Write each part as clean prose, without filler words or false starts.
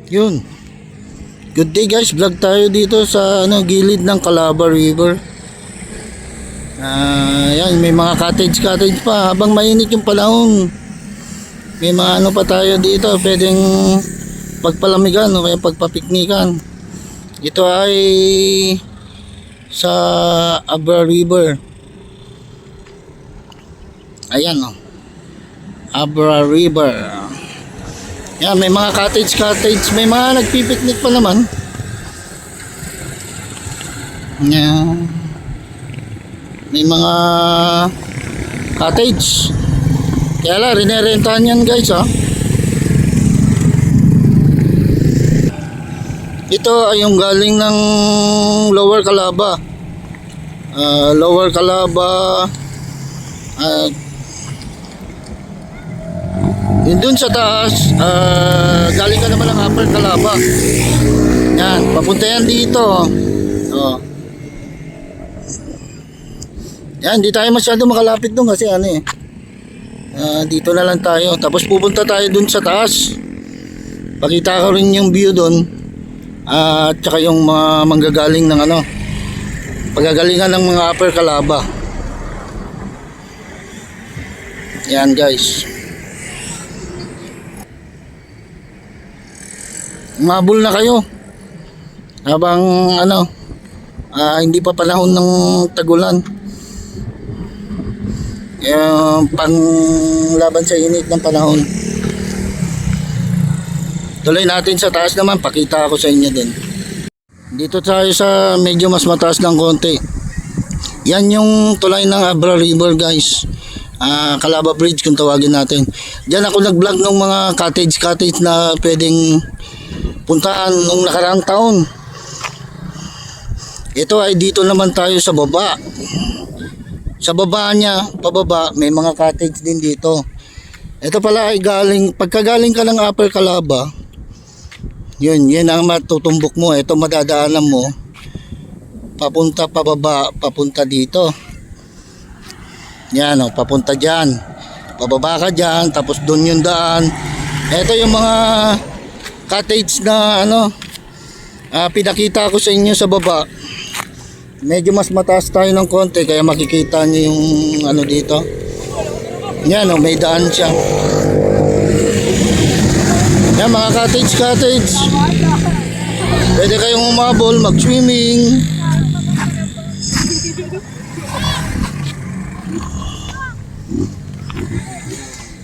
Yun. Good day guys, vlog tayo dito sa gilid ng Calabar River. Yan, may mga cottage pa habang mainit yung panahon. May mga pa tayo dito, pwedeng pagpalamigan o kaya pagpapiknikan. Ito ay sa Abra River. Ayan Abra River. Yan, may mga cottage, may mga nagpipiknik pa naman. Yan. May mga cottage. Kaya lang, rinerentahan yan guys Ito ay yung galing ng Lower Calaba. Lower Calaba. Yun dun sa taas, galing ka naman ng Upper Calaba. Yan, papunta yan dito. Yan, di tayo masyado makalapit dun kasi dito na lang tayo. Tapos pupunta tayo dun sa taas. Pakita ko rin yung view dun. At saka yung mga manggagaling ng pagagalingan ng mga Upper Calaba. Yan guys. Mabul na kayo habang hindi pa panahon ng tagulan. Pang laban sa init ng panahon. Tuloy natin sa taas naman, pakita ako sa inyo din. Dito tayo sa medyo mas mataas ng konti. Yan yung tulay ng Abra River guys. Calaba Bridge kung tawagin natin. Diyan ako nag-vlog ng mga cottage na pwedeng puntaan nung nakaraang taon. Ito ay dito naman tayo sa baba. Sa baba niya, pababa, may mga cottage din dito. Ito pala ay pagkagaling ka ng Upper Calaba, yun ang matutumbok mo. Ito madadaanan mo papunta pababa, papunta dito. Yan papunta dyan. Pababa ka dyan, tapos dun yung daan. Ito yung mga cottage na pinakita ko sa inyo sa baba. Medyo mas mataas tayo ng konti kaya makikita niyo yung dito. Yan may daan siya. Yan mga cottage. Pwede kayong umabol, mag-swimming.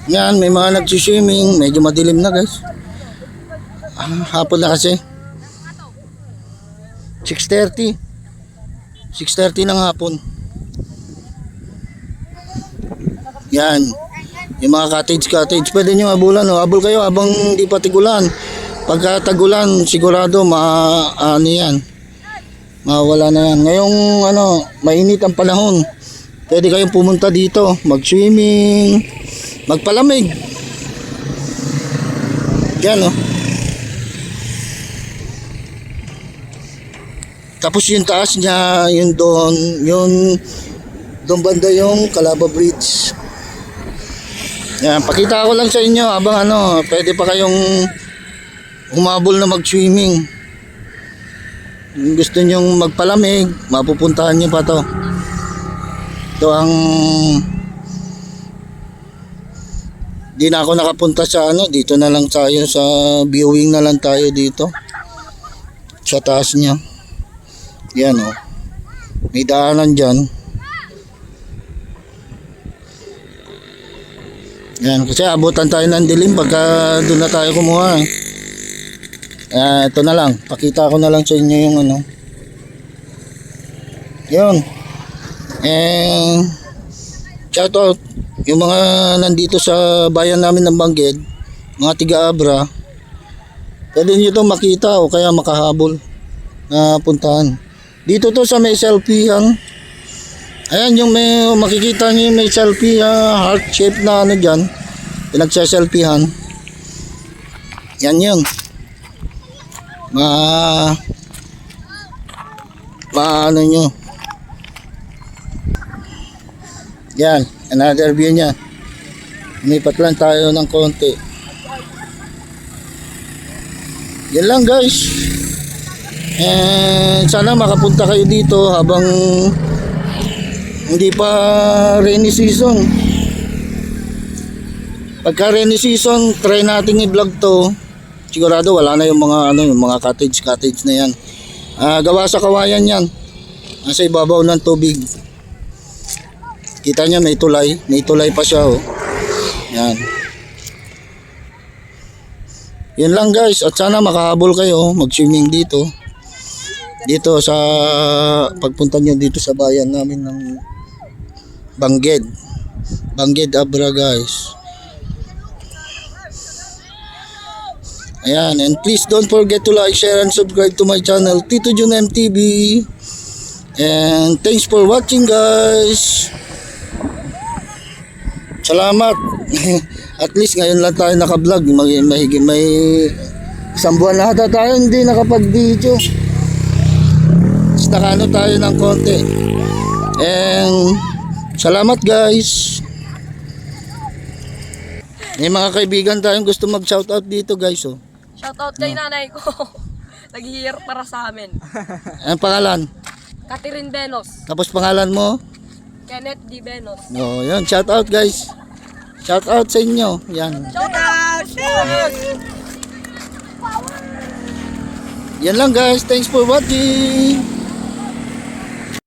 Yan, may mga nag-swimming. Medyo madilim na guys. Hapon na kasi 6:30 ng hapon. Yan yung mga cottage pwede nyo abulan abol kayo habang hindi pa tigulan. Pagka tagulan sigurado yan mawala na yan. Ngayong mainit ang panahon, pwede kayong pumunta dito, mag-swimming, magpalamig. Yan Tapos yung taas niya, yun doon banda yung Calaba Bridge. Yan, pakita ko lang sa inyo habang pwede pa kayong umabol na mag-swimming. Kung gusto nyong magpalamig, mapupuntahan nyo pa to. Ito ang di na ako nakapunta sa dito na lang tayo sa viewing na lang tayo dito sa taas niya. Yan may daanan dyan. Yan, kasi abutan tayo ng dilim pagka doon na tayo kumuha. Ito na lang, pakita ko na lang sa inyo yung yun. Shout out yung mga nandito sa bayan namin ng Bangged, mga tiga-Abra. Pwede nyo ito makita o kaya makahabol na puntahan. Dito to sa may selfie-han. Ayan yung makikita nyo yung may selfie heart shape na dyan. Pinagsa-selfie-han. Yan yun. Nyo. Yan, another view nya. Umipat lang tayo ng konti. Yan lang guys. And sana makapunta kayo dito habang hindi pa rainy season. Pagka rainy season, try nating i-vlog to. Sigurado wala na yung mga yung mga cottage na yan. Gawa sa kawayan yan. Nasa ibabaw ng tubig. Kita niyo may tulay pa siya oh. Yan. Yun lang guys, at sana makahabol kayo mag-swimming dito. Dito sa pagpunta nyo dito sa bayan namin ng Bangged Abra guys. Ayan, and please don't forget to like, share and subscribe to my channel Tito Jun MTV. And thanks for watching guys. Salamat. At least ngayon lang tayo naka-vlog. May isang buwan na ata tayo hindi nakapag-video. Nakano tayo ng konti. And salamat guys. May mga kaibigan tayong gusto mag-shoutout dito guys oh. Shoutout kay nanay ko. Naghihirap para sa amin. Anong pangalan? Catherine Benos. Tapos pangalan mo? Kenneth D. Benos. Oh, yan, shoutout guys. Shoutout sa inyo. Yan. Shoutout! Yan lang guys. Thanks for watching.